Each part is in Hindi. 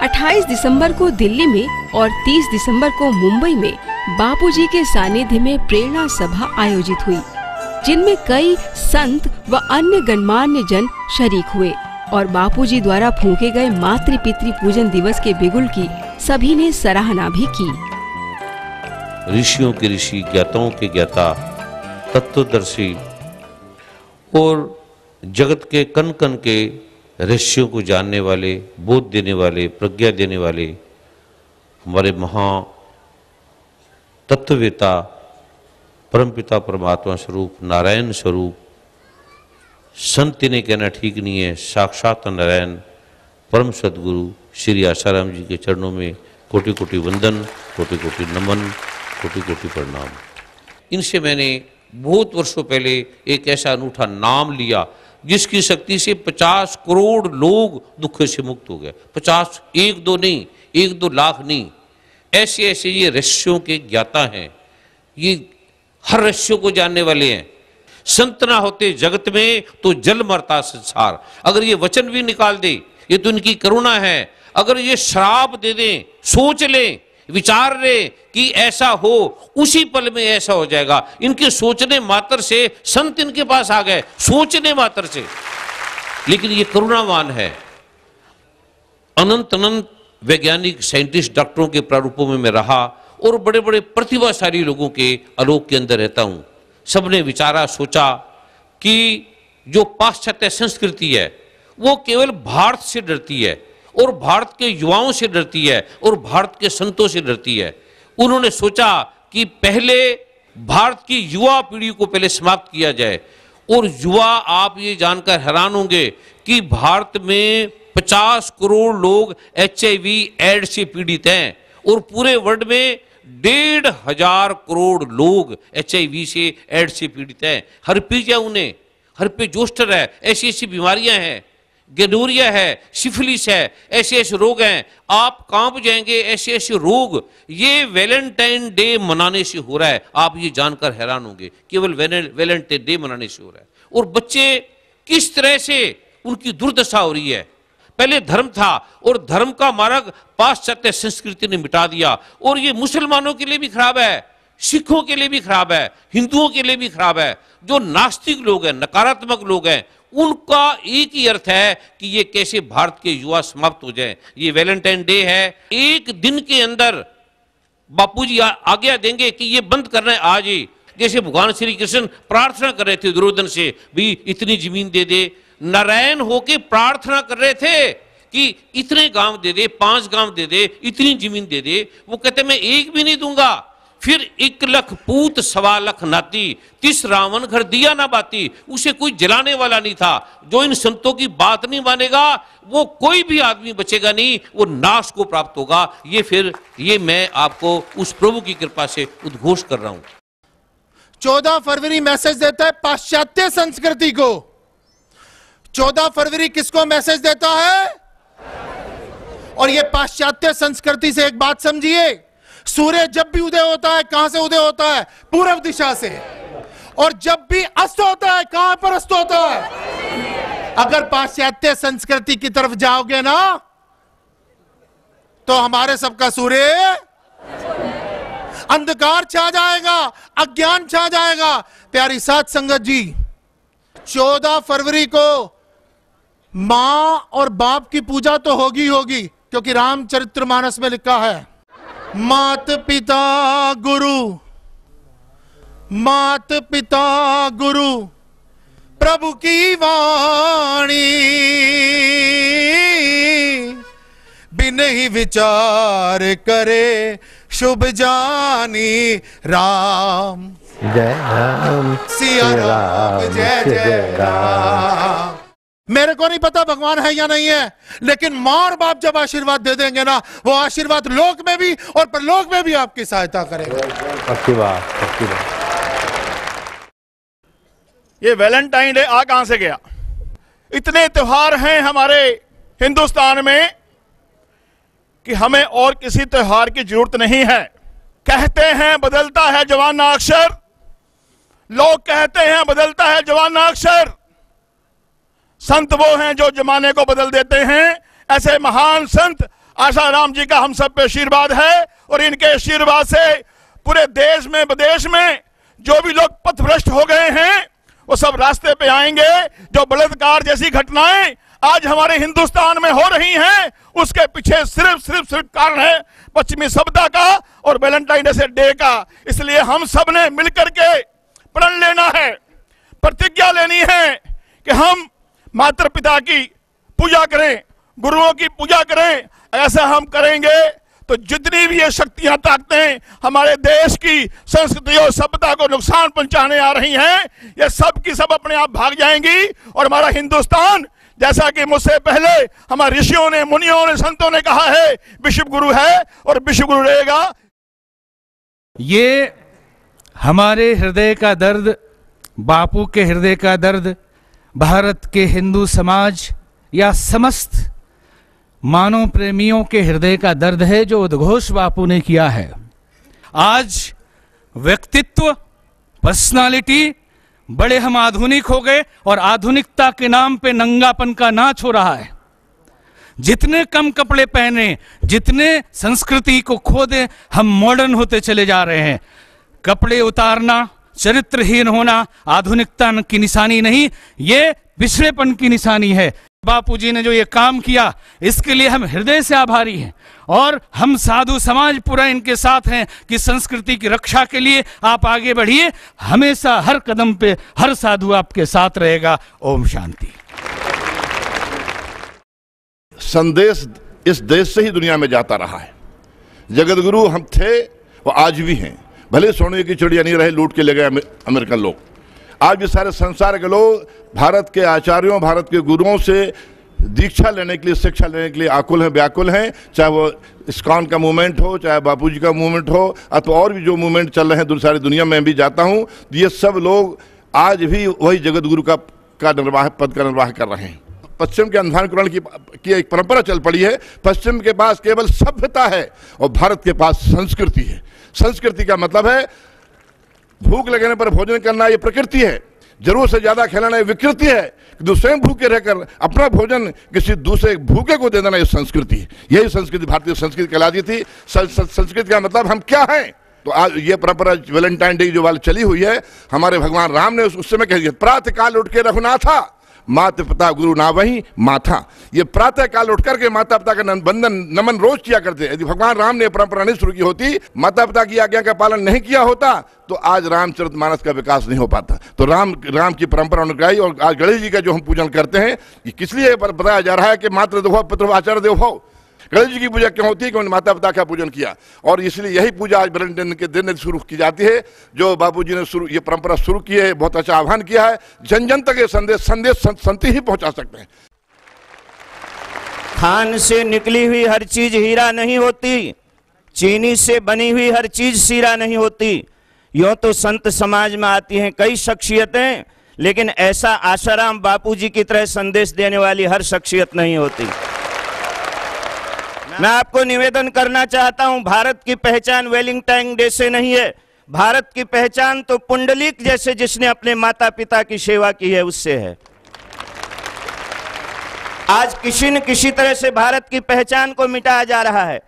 28 दिसंबर को दिल्ली में और 30 दिसंबर को मुंबई में बापूजी के सानिध्य में प्रेरणा सभा आयोजित हुई, जिनमें कई संत व अन्य गणमान्य जन शरीक हुए और बापूजी द्वारा फूंके गए मातृ पितृ पूजन दिवस के बिगुल की सभी ने सराहना भी की। ऋषियों के ऋषि, ज्ञाताओं के ज्ञाता, तत्वदर्शी और जगत के कण कण के रहस्यों को जानने वाले, बोध देने वाले, प्रज्ञा देने वाले हमारे महा तत्ववेता, परमपिता परमात्मा स्वरूप, नारायण स्वरूप, संत ने कहना ठीक नहीं है, साक्षात नारायण परम सदगुरु श्री आसाराम जी के चरणों में कोटि कोटि वंदन, कोटि कोटि नमन, कोटि कोटि प्रणाम। इनसे मैंने बहुत वर्षों पहले एक ऐसा अनूठा नाम लिया जिसकी शक्ति से 50 करोड़ लोग दुख से मुक्त हो गए। 50, 1-2 नहीं, 1-2 लाख नहीं, ऐसे ऐसे ये रहस्यों के ज्ञाता हैं, ये हर रहस्यों को जानने वाले हैं। संत ना होते जगत में तो जल मरता संसार। अगर ये वचन भी निकाल दे, ये तो इनकी करुणा है। अगर ये श्राप दे दें, सोच लें, विचार ले कि ऐसा हो, उसी पल में ऐसा हो जाएगा। इनके सोचने मात्र से संत इनके पास आ गए, सोचने मात्र से। लेकिन ये करुणावान है। अनंत अनंत वैज्ञानिक, साइंटिस्ट, डॉक्टरों के प्रारूपों में मैं रहा और बड़े बड़े प्रतिभाशाली लोगों के आलोक के अंदर रहता हूं। सबने विचारा, सोचा कि जो पाश्चात्य संस्कृति है वो केवल भारत से डरती है और भारत के युवाओं से डरती है और भारत के संतों से डरती है। उन्होंने सोचा कि पहले भारत की युवा पीढ़ी को पहले समाप्त किया जाए। और युवा, आप ये जानकर हैरान होंगे कि भारत में 50 करोड़ लोग HIV एड्स से पीड़ित हैं और पूरे वर्ल्ड में 1,500 करोड़ लोग HIV से एड्स से पीड़ित हैं। हर्पीज है, उन्हें हर्पे जोस्टर है, ऐसी ऐसी बीमारियां हैं, गेनोरिया है, सिफिलिस है, ऐसे ऐसे रोग हैं, आप कांप जाएंगे। ऐसे ऐसे रोग ये वैलेंटाइन डे मनाने से हो रहा है। आप ये जानकर हैरान होंगे, केवल वैलेंटाइन डे मनाने से हो रहा है। और बच्चे किस तरह से उनकी दुर्दशा हो रही है। पहले धर्म था और धर्म का मार्ग पाश्चात्य संस्कृति ने मिटा दिया। और ये मुसलमानों के लिए भी खराब है, सिखों के लिए भी खराब है, हिंदुओं के लिए भी खराब है। जो नास्तिक लोग हैं, नकारात्मक लोग हैं, उनका एक ही अर्थ है कि ये कैसे भारत के युवा समाप्त हो जाएं। ये वैलेंटाइन डे है, एक दिन के अंदर बापूजी आज्ञा देंगे कि ये बंद करना है आज ही। जैसे भगवान श्री कृष्ण प्रार्थना कर रहे थे दुर्योधन से, भी इतनी जमीन दे दे। नारायण होके प्रार्थना कर रहे थे कि इतने गांव दे दे, 5 गांव दे दे, इतनी जमीन दे दे। वो कहते मैं एक भी नहीं दूंगा। फिर 1 लाख पूत 1.25 लाख नाती, 30 रावण घर दिया ना बाती। उसे कोई जलाने वाला नहीं था। जो इन संतों की बात नहीं मानेगा वो कोई भी आदमी बचेगा नहीं, वो नाश को प्राप्त होगा। ये मैं आपको उस प्रभु की कृपा से उद्घोष कर रहा हूं। 14 फरवरी मैसेज देता है पाश्चात्य संस्कृति को। 14 फरवरी किसको मैसेज देता है? और ये पाश्चात्य संस्कृति से एक बात समझिए, सूर्य जब भी उदय होता है, कहां से उदय होता है? पूर्व दिशा से। और जब भी अस्त होता है, कहां पर अस्त होता है? अगर पाश्चात्य संस्कृति की तरफ जाओगे ना तो हमारे सबका सूर्य अंधकार छा जाएगा, अज्ञान छा जाएगा। प्यारी साध संगत जी, 14 फरवरी को मां और बाप की पूजा तो होगी होगी, क्योंकि रामचरितमानस में लिखा है मात पिता गुरु, मात पिता गुरु प्रभु की वाणी, बिन ही विचार करे शुभ जानी। राम जय राम, सिया राम, जय जय राम। मेरे को नहीं पता भगवान है या नहीं है, लेकिन मां और बाप जब आशीर्वाद दे देंगे ना, वो आशीर्वाद लोक में भी और परलोक में भी आपकी सहायता करेगा। पक्की बात, पक्की बात। ये वैलेंटाइन डे आ कहां से गया? इतने त्योहार हैं हमारे हिंदुस्तान में कि हमें और किसी त्योहार की जरूरत नहीं है। कहते हैं बदलता है जमाना अक्षर, लोग कहते हैं बदलता है जमाना अक्षर। संत वो हैं जो जमाने को बदल देते हैं। ऐसे महान संत आशाराम जी का हम सब पे आशीर्वाद है और इनके आशीर्वाद से पूरे देश में विदेश में जो भी लोग पथभ्रष्ट हो गए हैं वो सब रास्ते पे आएंगे। जो बलात्कार जैसी घटनाएं आज हमारे हिंदुस्तान में हो रही हैं उसके पीछे सिर्फ कारण है पश्चिमी सभ्यता का और वैलेंटाइन डे का। इसलिए हम सब ने मिलकर के प्रण लेना है, प्रतिज्ञा लेनी है कि हम माता पिता की पूजा करें, गुरुओं की पूजा करें। ऐसा हम करेंगे तो जितनी भी ये शक्तियां ताकतें हमारे देश की संस्कृति और सभ्यता को नुकसान पहुंचाने आ रही हैं, ये सब की सब अपने आप भाग जाएंगी और हमारा हिंदुस्तान, जैसा कि मुझसे पहले हमारे ऋषियों ने, मुनियों ने, संतों ने कहा है, विश्व गुरु है और विश्व गुरु रहेगा। ये हमारे हृदय का दर्द, बापू के हृदय का दर्द, भारत के हिंदू समाज या समस्त मानव प्रेमियों के हृदय का दर्द है जो उद्घोष बापू ने किया है। आज व्यक्तित्व, पर्सनालिटी, बड़े हम आधुनिक हो गए और आधुनिकता के नाम पे नंगापन का नाच हो रहा है। जितने कम कपड़े पहने, जितने संस्कृति को खो दें, हम मॉडर्न होते चले जा रहे हैं। कपड़े उतारना, चरित्रहीन होना आधुनिकता की निशानी नहीं, ये पिछड़ेपन की निशानी है। बापूजी ने जो ये काम किया इसके लिए हम हृदय से आभारी हैं और हम साधु समाज पूरा इनके साथ हैं कि संस्कृति की रक्षा के लिए आप आगे बढ़िए। हमेशा हर कदम पे हर साधु आपके साथ रहेगा। ओम शांति। संदेश इस देश से ही दुनिया में जाता रहा है। जगत गुरु हम थे, वो आज भी हैं। भले सोने की चिड़िया नहीं रहे, लूट के ले गए अमेरिकन लोग। आज भी सारे संसार के लोग भारत के आचार्यों, भारत के गुरुओं से दीक्षा लेने के लिए, शिक्षा लेने के लिए आकुल हैं, व्याकुल हैं। चाहे वो इस्कॉन का मूवमेंट हो, चाहे बापूजी का मूवमेंट हो, अथवा और भी जो मूवमेंट चल रहे हैं सारी दुनिया में भी जाता हूँ, तो ये सब लोग आज भी वही जगत गुरु का पद का निर्वाह कर रहे हैं। पश्चिम के अंधानुकरण की एक परंपरा चल पड़ी है। पश्चिम के पास केवल सभ्यता है और भारत के पास संस्कृति है। संस्कृति का मतलब है भूख लगने पर भोजन करना, ये प्रकृति है। जरूरत से ज्यादा खिलाना ये विकृति है। कि स्वयं भूखे रहकर अपना भोजन किसी दूसरे भूखे को दे देना, ये संस्कृति है। यही संस्कृति भारतीय संस्कृति कहलाती थी। संस्कृति का मतलब हम क्या हैं। तो आज ये परंपरा वैलेंटाइन डे जो वाली चली हुई है, हमारे भगवान राम ने उस समय कह दिया, प्रातः काल उठ के रघुनाथा, माता पिता गुरु ना वही माथा। ये प्रातः काल उठ करके माता पिता का बंदन नमन रोज किया करते। यदि भगवान राम ने परंपरा नहीं शुरू की होती, माता पिता की आज्ञा का पालन नहीं किया होता, तो आज रामचरितमानस का विकास नहीं हो पाता। तो राम की परंपरा उन्होंने और आज गणेश जी का जो हम पूजन करते हैं, ये किस लिए बताया जा रहा है कि मातृ देवो पितृ आचार्य देवो। गणेश जी की पूजा क्यों होती है कि उन्होंने माता पिता का पूजन किया, और इसलिए यही पूजा आज वैलेंटाइन के दिन शुरू की जाती है। जो बापूजी ने ये परंपरा शुरू की है, बहुत अच्छा आह्वान किया है। जन जन तक ये संदेश संति ही पहुंचा सकते हैं। खान से निकली हुई हर चीज हीरा नहीं होती, चीनी से बनी हुई हर चीज सीरा नहीं होती। यूं तो संत समाज में आती हैं कई शख्सियतें, लेकिन ऐसा आशाराम बापूजी की तरह संदेश देने वाली हर शख्सियत नहीं होती। मैं आपको निवेदन करना चाहता हूं, भारत की पहचान वैलेंटाइन डे से नहीं है। भारत की पहचान तो पुंडलीक जैसे जिसने अपने माता पिता की सेवा की है उससे है। आज किसी न किसी तरह से भारत की पहचान को मिटाया जा रहा है।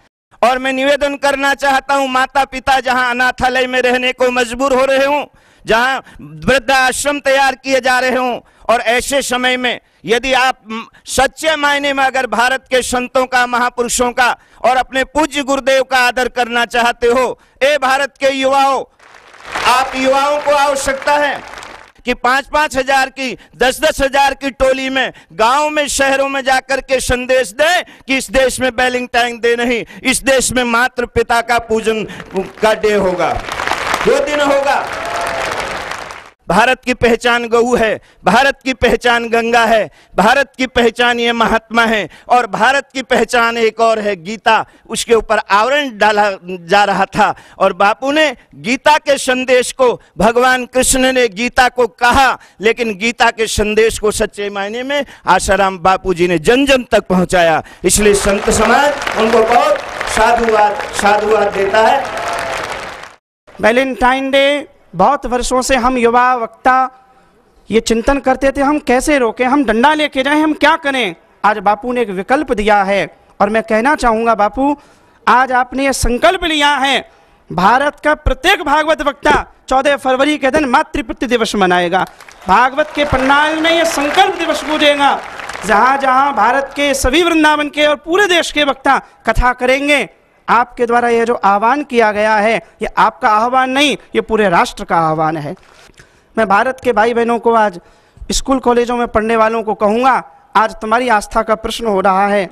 और मैं निवेदन करना चाहता हूं, माता पिता जहां अनाथालय में रहने को मजबूर हो रहे हों, जहां वृद्धाश्रम तैयार किए जा रहे हों, और ऐसे समय में यदि आप सच्चे मायने में अगर भारत के संतों का, महापुरुषों का और अपने पूज्य गुरुदेव का आदर करना चाहते हो, ए भारत के युवाओं, आप युवाओं को आवश्यकता है कि 5-5 हजार की, 10-10 हजार की टोली में गांव में, शहरों में जाकर के संदेश दें कि इस देश में वैलेंटाइन डे नहीं, इस देश में मातृ पिता का पूजन का डे होगा, वो दिन होगा। भारत की पहचान गऊ है, भारत की पहचान गंगा है, भारत की पहचान ये महात्मा है, और भारत की पहचान एक और है गीता। उसके ऊपर आवरण डाला जा रहा था और बापू ने गीता के संदेश को, भगवान कृष्ण ने गीता को कहा, लेकिन गीता के संदेश को सच्चे मायने में आशाराम बापू जी ने जन जन तक पहुंचाया। इसलिए संत समाज उनको बहुत साधुवाद देता है। वैलेंटाइन डे बहुत वर्षों से हम युवा वक्ता ये चिंतन करते थे, हम कैसे रोकें, हम डंडा लेके जाएं, हम क्या करें। आज बापू ने एक विकल्प दिया है और मैं कहना चाहूँगा बापू, आज आपने ये संकल्प लिया है, भारत का प्रत्येक भागवत वक्ता 14 फरवरी के दिन मातृपितृ दिवस मनाएगा, भागवत के पंडाल में ये संकल्प दिवस पूजेगा, जहाँ जहाँ भारत के सभी वृंदावन के और पूरे देश के वक्ता कथा करेंगे। आपके द्वारा ये जो आह्वान किया गया है, ये आपका आह्वान नहीं, ये पूरे राष्ट्र का आह्वान है। मैं भारत के भाई बहनों को, आज स्कूल कॉलेजों में पढ़ने वालों को कहूँगा, आज तुम्हारी आस्था का प्रश्न हो रहा है।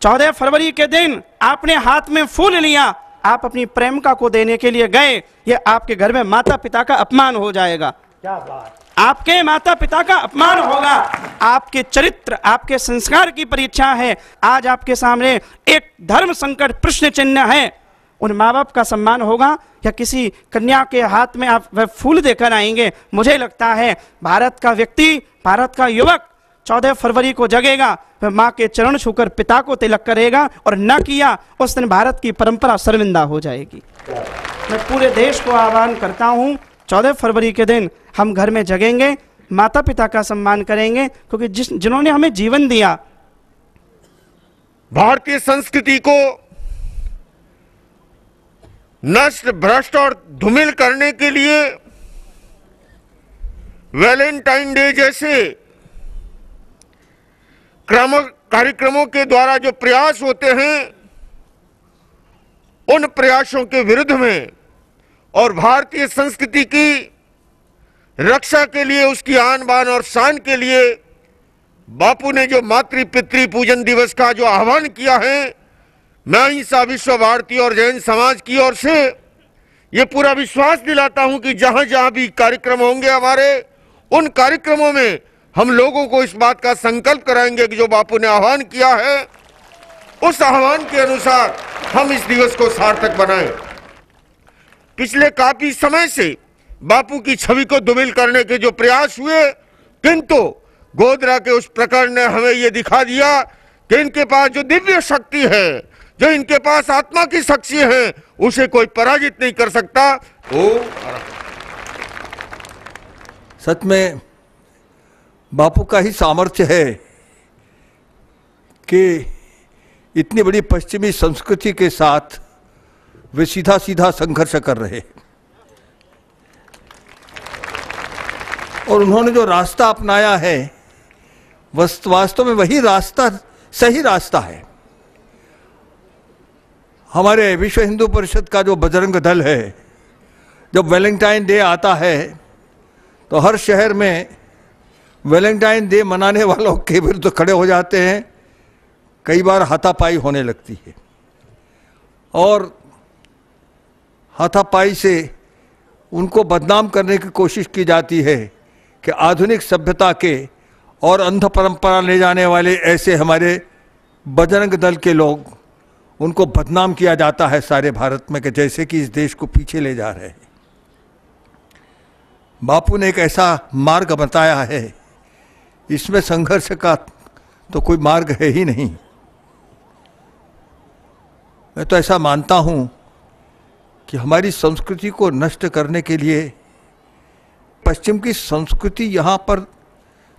14 फरवरी के दिन आपने हाथ में फूल लिया, आप अपनी प्रेमिका को देने के लिए गए, ये आपके घर में माता पिता का अपमान हो जाएगा। क्या बात! आपके माता पिता का अपमान होगा, आपके चरित्र, आपके संस्कार की परीक्षा है। आज आपके सामने एक धर्म संकट प्रश्न चिन्ह है। उन माँ बाप का सम्मान होगा या किसी कन्या के हाथ में आप वह फूल देकर आएंगे? मुझे लगता है भारत का व्यक्ति, भारत का युवक 14 फरवरी को जगेगा, वह माँ के चरण छूकर पिता को तिलक करेगा, और न किया उस दिन भारत की परंपरा शर्मिंदा हो जाएगी। मैं पूरे देश को आह्वान करता हूँ, 14 फरवरी के दिन हम घर में जगेंगे, माता पिता का सम्मान करेंगे, क्योंकि जिन्होंने हमें जीवन दिया। भारतीय संस्कृति को नष्ट, भ्रष्ट और धूमिल करने के लिए वैलेंटाइन डे जैसे कार्यक्रमों के द्वारा जो प्रयास होते हैं, उन प्रयासों के विरुद्ध में और भारतीय संस्कृति की रक्षा के लिए, उसकी आन बान और शान के लिए बापू ने जो मातृ पितृ पूजन दिवस का जो आह्वान किया है, मैं अहिंसा विश्व भारती और जैन समाज की ओर से ये पूरा विश्वास दिलाता हूं कि जहां जहां भी कार्यक्रम होंगे हमारे, उन कार्यक्रमों में हम लोगों को इस बात का संकल्प कराएंगे कि जो बापू ने आह्वान किया है, उस आह्वान के अनुसार हम इस दिवस को सार्थक बनाएं। पिछले काफी समय से बापू की छवि को धूमिल करने के जो प्रयास हुए, किंतु गोधरा के उस प्रकरण ने हमें यह दिखा दिया कि इनके पास जो दिव्य शक्ति है, जो इनके पास आत्मा की शक्ति है, उसे कोई पराजित नहीं कर सकता। सच में बापू का ही सामर्थ्य है कि इतनी बड़ी पश्चिमी संस्कृति के साथ वे सीधा सीधा संघर्ष कर रहे, और उन्होंने जो रास्ता अपनाया है, वास्तव में वही रास्ता सही रास्ता है। हमारे विश्व हिंदू परिषद का जो बजरंग दल है, जब वैलेंटाइन डे आता है तो हर शहर में वैलेंटाइन डे मनाने वालों के विरुद्ध खड़े हो जाते हैं। कई बार हाथापाई होने लगती है, और हाथापाई से उनको बदनाम करने की कोशिश की जाती है कि आधुनिक सभ्यता के और अंध परंपरा ले जाने वाले ऐसे हमारे बजरंग दल के लोग, उनको बदनाम किया जाता है सारे भारत में कि जैसे कि इस देश को पीछे ले जा रहे हैं। बापू ने एक ऐसा मार्ग बताया है, इसमें संघर्ष का तो कोई मार्ग है ही नहीं। मैं तो ऐसा मानता हूं कि हमारी संस्कृति को नष्ट करने के लिए पश्चिम की संस्कृति यहाँ पर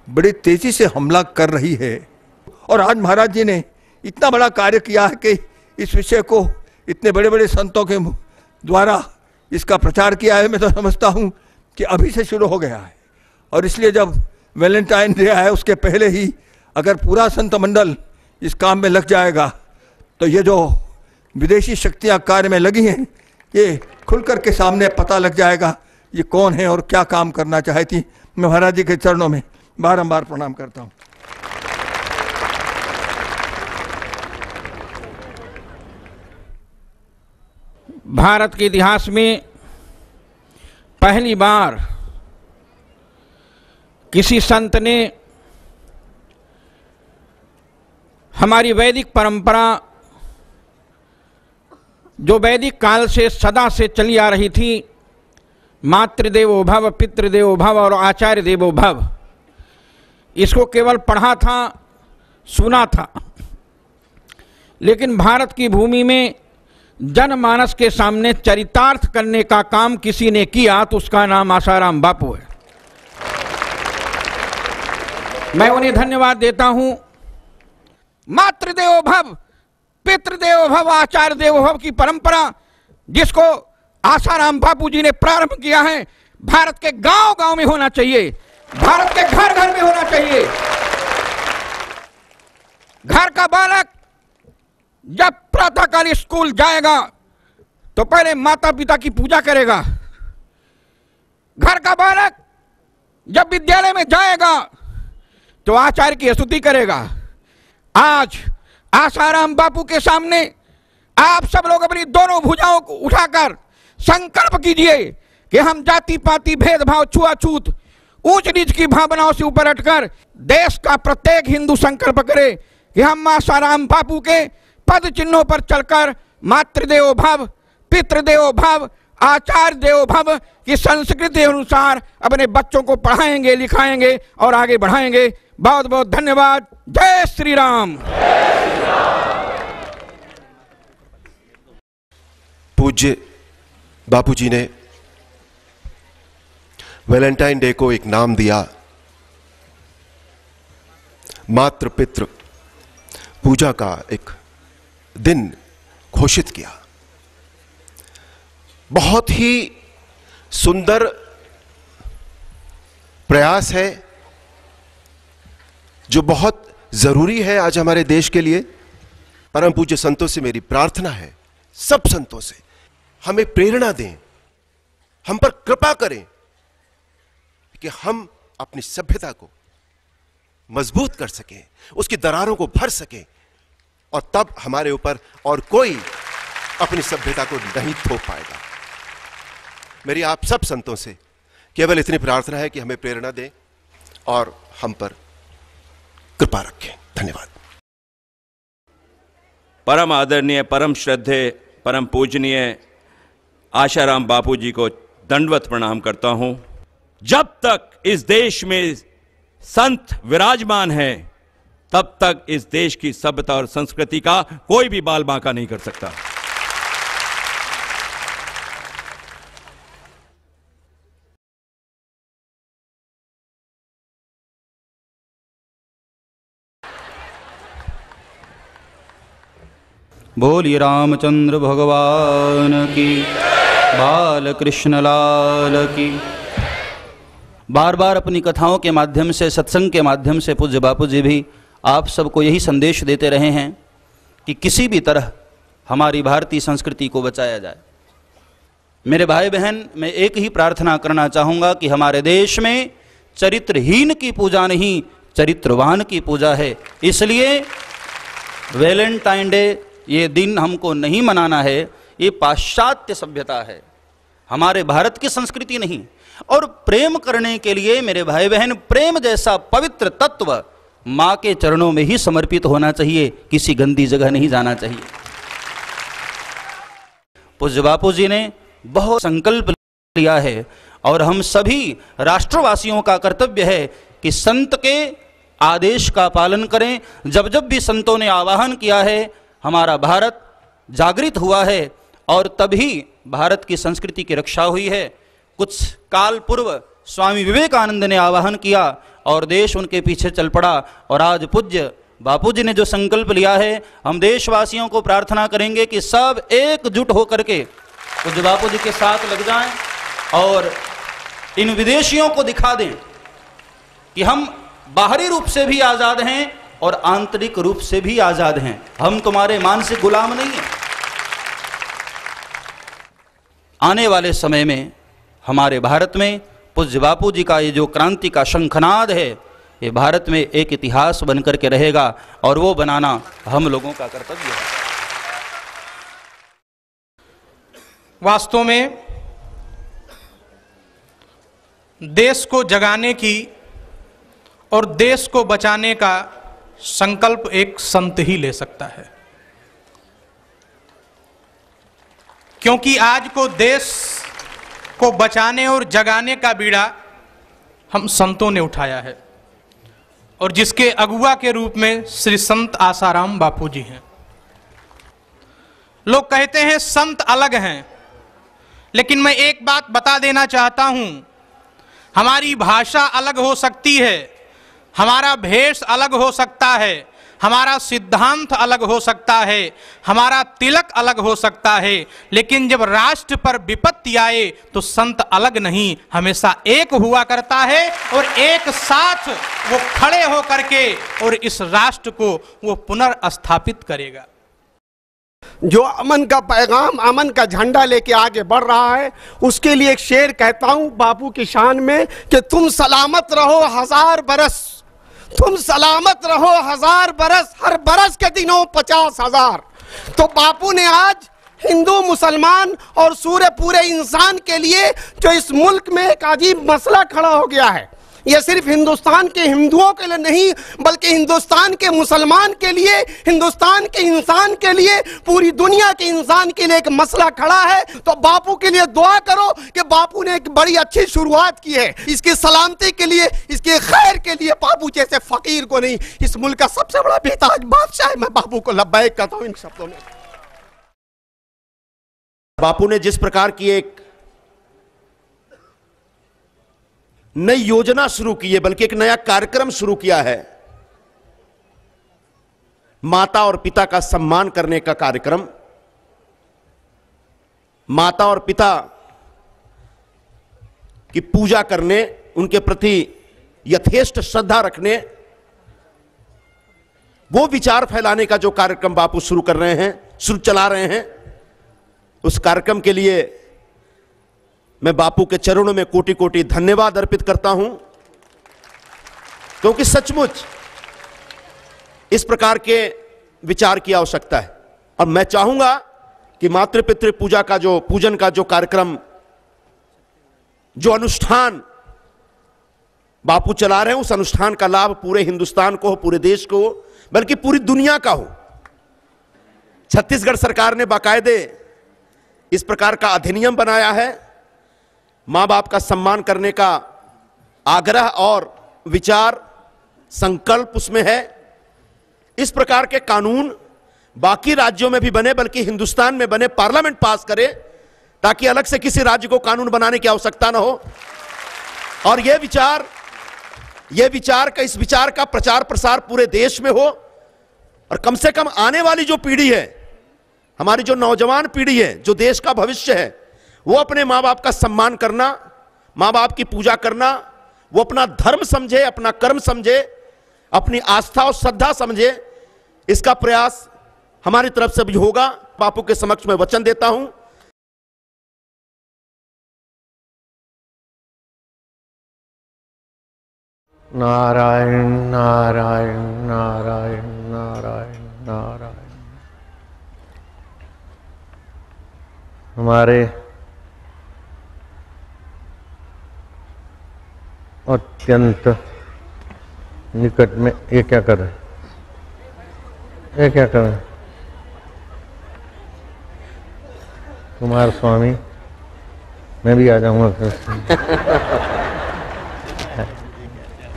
बड़ी तेजी से हमला कर रही है, और आज महाराज जी ने इतना बड़ा कार्य किया है कि इस विषय को इतने बड़े बड़े संतों के द्वारा इसका प्रचार किया है। मैं तो समझता हूँ कि अभी से शुरू हो गया है, और इसलिए जब वैलेंटाइन डे है उसके पहले ही अगर पूरा संत मंडल इस काम में लग जाएगा, तो ये जो विदेशी शक्तियाँ कार्य में लगी हैं, ये खुलकर के सामने पता लग जाएगा ये कौन है और क्या काम करना चाहती। मैं महाराज जी के चरणों में बारंबार प्रणाम करता हूँ। भारत के इतिहास में पहली बार किसी संत ने हमारी वैदिक परंपरा, जो वैदिक काल से सदा से चली आ रही थी, मातृदेवो भव, पितृदेवो भव और आचार्य देवो भव, इसको केवल पढ़ा था, सुना था, लेकिन भारत की भूमि में जनमानस के सामने चरितार्थ करने का काम किसी ने किया तो उसका नाम आसाराम बापू है। मैं उन्हें धन्यवाद देता हूं। मातृदेवो भव, पितृदेव भव आचार्य देवो भव की परंपरा जिसको आसाराम बापू जी ने प्रारंभ किया है, भारत के गांव गांव में होना चाहिए, भारत के घर घर में होना चाहिए। घर का बालक जब प्रातःकाल स्कूल जाएगा तो पहले माता पिता की पूजा करेगा। घर का बालक जब विद्यालय में जाएगा तो आचार्य की स्तुति करेगा। आज आसाराम बापू के सामने आप सब लोग अपनी दोनों भुजाओं को उठाकर संकल्प कीजिए कि हम जाति पाति भेदभाव छुआछूत ऊंच नीच की भावनाओं से ऊपर हटकर देश का प्रत्येक हिंदू संकल्प करे कि हम आसाराम बापू के पद चिन्हों पर चलकर मातृदेवो भव, पितृदेवो भव, आचार्य देवो भव की संस्कृति अनुसार अपने बच्चों को पढ़ाएंगे, लिखाएंगे और आगे बढ़ाएंगे। बहुत बहुत धन्यवाद। जय श्री राम। पूज्य बापू जी ने वैलेंटाइन डे को एक नाम दिया, मातृ पितृ पूजा का एक दिन घोषित किया। बहुत ही सुंदर प्रयास है जो बहुत जरूरी है आज हमारे देश के लिए। परम पूज्य संतों से मेरी प्रार्थना है, सब संतों से, हमें प्रेरणा दें, हम पर कृपा करें कि हम अपनी सभ्यता को मजबूत कर सकें, उसकी दरारों को भर सकें और तब हमारे ऊपर और कोई अपनी सभ्यता को नहीं थोप पाएगा। मेरी आप सब संतों से केवल इतनी प्रार्थना है कि हमें प्रेरणा दें और हम पर कृपा रखें। धन्यवाद। परम आदरणीय, परम श्रद्धेय, परम पूजनीय आशाराम बापू जी को दंडवत प्रणाम करता हूं। जब तक इस देश में संत विराजमान है तब तक इस देश की सभ्यता और संस्कृति का कोई भी बाल बांका नहीं कर सकता। बोलिए रामचंद्र भगवान की, बाल कृष्ण लाल की। बार बार अपनी कथाओं के माध्यम से, सत्संग के माध्यम से पूज्य बापू जी भी आप सबको यही संदेश देते रहे हैं कि किसी भी तरह हमारी भारतीय संस्कृति को बचाया जाए। मेरे भाई बहन, मैं एक ही प्रार्थना करना चाहूँगा कि हमारे देश में चरित्रहीन की पूजा नहीं, चरित्रवान की पूजा है। इसलिए वैलेंटाइन डे ये दिन हमको नहीं मनाना है, ये पाश्चात्य सभ्यता है, हमारे भारत की संस्कृति नहीं। और प्रेम करने के लिए मेरे भाई बहन, प्रेम जैसा पवित्र तत्व माँ के चरणों में ही समर्पित होना चाहिए, किसी गंदी जगह नहीं जाना चाहिए। पूज्य बापू जी ने बहुत संकल्प लिया है और हम सभी राष्ट्रवासियों का कर्तव्य है कि संत के आदेश का पालन करें। जब जब भी संतों ने आह्वान किया है, हमारा भारत जागृत हुआ है और तभी भारत की संस्कृति की रक्षा हुई है। कुछ काल पूर्व स्वामी विवेकानंद ने आह्वान किया और देश उनके पीछे चल पड़ा। और आज पूज्य बापू जी ने जो संकल्प लिया है, हम देशवासियों को प्रार्थना करेंगे कि सब एकजुट होकर के पूज्य बापू जी के साथ लग जाएं और इन विदेशियों को दिखा दें कि हम बाहरी रूप से भी आज़ाद हैं और आंतरिक रूप से भी आज़ाद हैं, हम तुम्हारे मानसिक गुलाम नहीं हैं। आने वाले समय में हमारे भारत में पूज्य बापू जी का ये जो क्रांति का शंखनाद है, ये भारत में एक इतिहास बनकर के रहेगा और वो बनाना हम लोगों का कर्तव्य है। वास्तव में देश को जगाने की और देश को बचाने का संकल्प एक संत ही ले सकता है, क्योंकि आज को देश को बचाने और जगाने का बीड़ा हम संतों ने उठाया है और जिसके अगुआ के रूप में श्री संत आसाराम बापू जी हैं। लोग कहते हैं संत अलग हैं, लेकिन मैं एक बात बता देना चाहता हूं, हमारी भाषा अलग हो सकती है, हमारा भेष अलग हो सकता है, हमारा सिद्धांत अलग हो सकता है, हमारा तिलक अलग हो सकता है, लेकिन जब राष्ट्र पर विपत्ति आए तो संत अलग नहीं, हमेशा एक हुआ करता है और एक साथ वो खड़े हो करके और इस राष्ट्र को वो पुनर्स्थापित करेगा। जो अमन का पैगाम, अमन का झंडा लेके आगे बढ़ रहा है, उसके लिए एक शेर कहता हूं बापू की शान में कि तुम सलामत रहो 1000 बरस, तुम सलामत रहो 1000 बरस, हर बरस के दिनों 50,000। तो बापू ने आज हिंदू, मुसलमान और पूरे इंसान के लिए जो इस मुल्क में एक अजीब मसला खड़ा हो गया है, यह सिर्फ हिंदुस्तान के हिंदुओं के लिए नहीं बल्कि हिंदुस्तान के मुसलमान के लिए, हिंदुस्तान के इंसान के लिए, पूरी दुनिया के इंसान के लिए एक मसला खड़ा है। तो बापू के लिए दुआ करो कि बापू ने एक बड़ी अच्छी शुरुआत की है, इसकी सलामती के लिए, इसके खैर के लिए। बापू जैसे फकीर को नहीं, इस मुल्क का सबसे बड़ा बेताज बादशाह है, मैं बापू को लब्बैक कहता हूं इन शब्दों में। बापू ने जिस प्रकार की एक नई योजना शुरू की है, बल्कि एक नया कार्यक्रम शुरू किया है, माता और पिता का सम्मान करने का कार्यक्रम, माता और पिता की पूजा करने, उनके प्रति यथेष्ट श्रद्धा रखने, वो विचार फैलाने का जो कार्यक्रम बापू शुरू कर रहे हैं, शुरू चला रहे हैं, उस कार्यक्रम के लिए मैं बापू के चरणों में कोटि कोटि धन्यवाद अर्पित करता हूं, क्योंकि सचमुच इस प्रकार के विचार की आवश्यकता है। और मैं चाहूंगा कि मातृपितृ पूजा का जो पूजन का जो कार्यक्रम, जो अनुष्ठान बापू चला रहे हैं, उस अनुष्ठान का लाभ पूरे हिंदुस्तान को हो, पूरे देश को हो, बल्कि पूरी दुनिया का हो। छत्तीसगढ़ सरकार ने बाकायदे इस प्रकार का अधिनियम बनाया है, मां बाप का सम्मान करने का आग्रह और विचार, संकल्प उसमें है। इस प्रकार के कानून बाकी राज्यों में भी बने, बल्कि हिंदुस्तान में बने, पार्लियामेंट पास करे, ताकि अलग से किसी राज्य को कानून बनाने की आवश्यकता ना हो। और इस विचार का प्रचार प्रसार पूरे देश में हो, और कम से कम आने वाली जो पीढ़ी है, हमारी जो नौजवान पीढ़ी है, जो देश का भविष्य है, वो अपने माँ बाप का सम्मान करना, माँ बाप की पूजा करना, वो अपना धर्म समझे, अपना कर्म समझे, अपनी आस्था और श्रद्धा समझे। इसका प्रयास हमारी तरफ से भी होगा। बापू के समक्ष में वचन देता हूं। नारायण नारायण नारायण नारायण नारायण। हमारे अत्यंत निकट में ये क्या कर रहे हैं? ये क्या कर रहे हैं? कुमार स्वामी, मैं भी आ जाऊंगा फिर।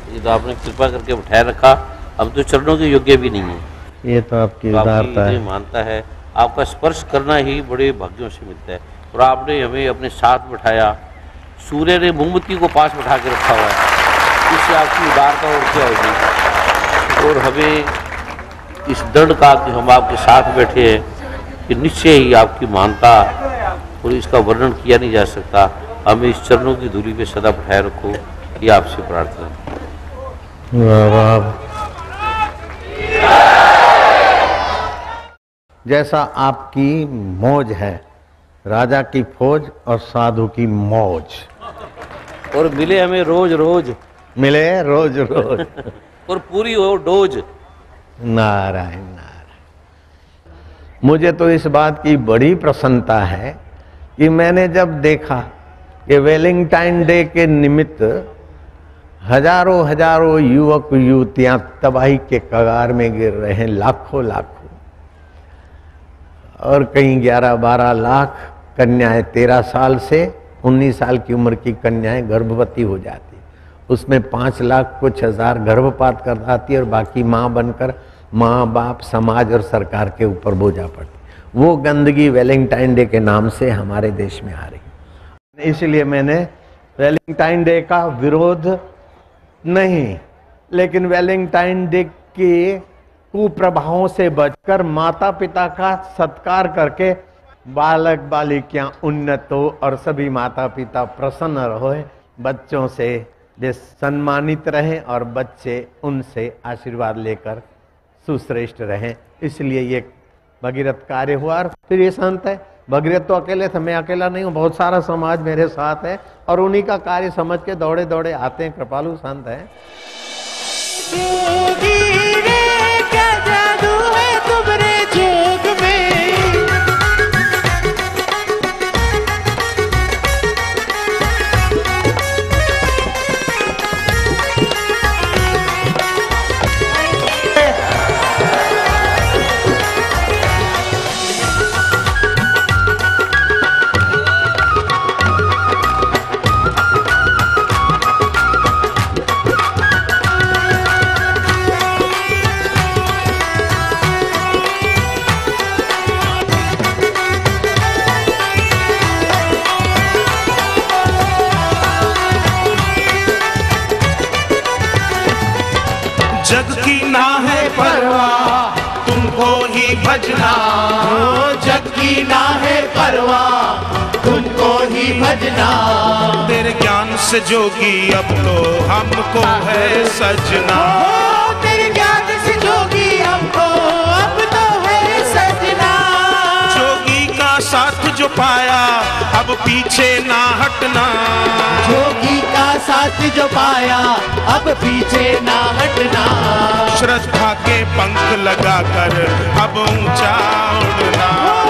ये तो आपने कृपा करके बिठाए रखा, अब तो चरणों के योग्य भी नहीं है। ये तो आपकी उदारता है। मानता है, आपका स्पर्श करना ही बड़े भाग्यों से मिलता है। और आपने हमें अपने साथ बिठाया, सूर्य ने मोमबत्ती को पास बिठा के रखा हुआ है, इससे आपकी उदारता और क्या होगी। और हमें इस दृढ़ का कि हम आपके साथ बैठे हैं, कि निश्चय ही आपकी महानता और इसका वर्णन किया नहीं जा सकता। हमें इस चरणों की धूली पे सदा बिठाए रखो, ये आपसे प्रार्थना है। जैसा आपकी मौज है, राजा की फौज और साधु की मौज, और मिले हमें रोज रोज, मिले रोज रोज और पूरी हो डोज। नारायण नारायण। मुझे तो इस बात की बड़ी प्रसन्नता है कि मैंने जब देखा कि वैलेंटाइन डे के निमित्त हजारों हजारों युवक युवतियां तबाही के कगार में गिर रहे हैं, लाखों लाखों, और कहीं 11-12 लाख कन्याएं 13 साल से 19 साल की उम्र की कन्याएं गर्भवती हो जाती, उसमें 5 लाख कुछ हजार गर्भपात कर जाती है, और बाकी माँ बनकर माँ बाप समाज और सरकार के ऊपर बोझा पड़ती। वो गंदगी वैलेंटाइन डे के नाम से हमारे देश में आ रही। इसलिए मैंने वैलेंटाइन डे का विरोध नहीं, लेकिन वैलेंटाइन डे के कुप्रभावों से बचकर माता पिता का सत्कार करके बालक बालिकाएं उन्नत हो और सभी माता पिता प्रसन्न रहे, बच्चों से वे सम्मानित रहें और बच्चे उनसे आशीर्वाद लेकर सुश्रेष्ठ रहें। इसलिए ये भगीरथ कार्य हुआ। और फिर ये संत है, भगीरथ तो अकेले थे, मैं अकेला नहीं हूँ, बहुत सारा समाज मेरे साथ है और उन्हीं का कार्य समझ के दौड़े दौड़े आते हैं। कृपालु संत है। क्या जादू है तुम्हारे जोग में, जग की ना है परवाह तुमको ही भजना, जग की ना है परवाह तुमको ही भजना। तेरे ज्ञान से जोगी अब तो हमको है सजना, तेरे ज्ञान से जोगी हमको अब तो है सजना। जोगी का साथ जो पाया अब पीछे ना हटना, जोगी का साथ जो पाया अब पीछे ना हटना। श्रद्धा के पंख लगाकर अब ऊंचा उड़ना।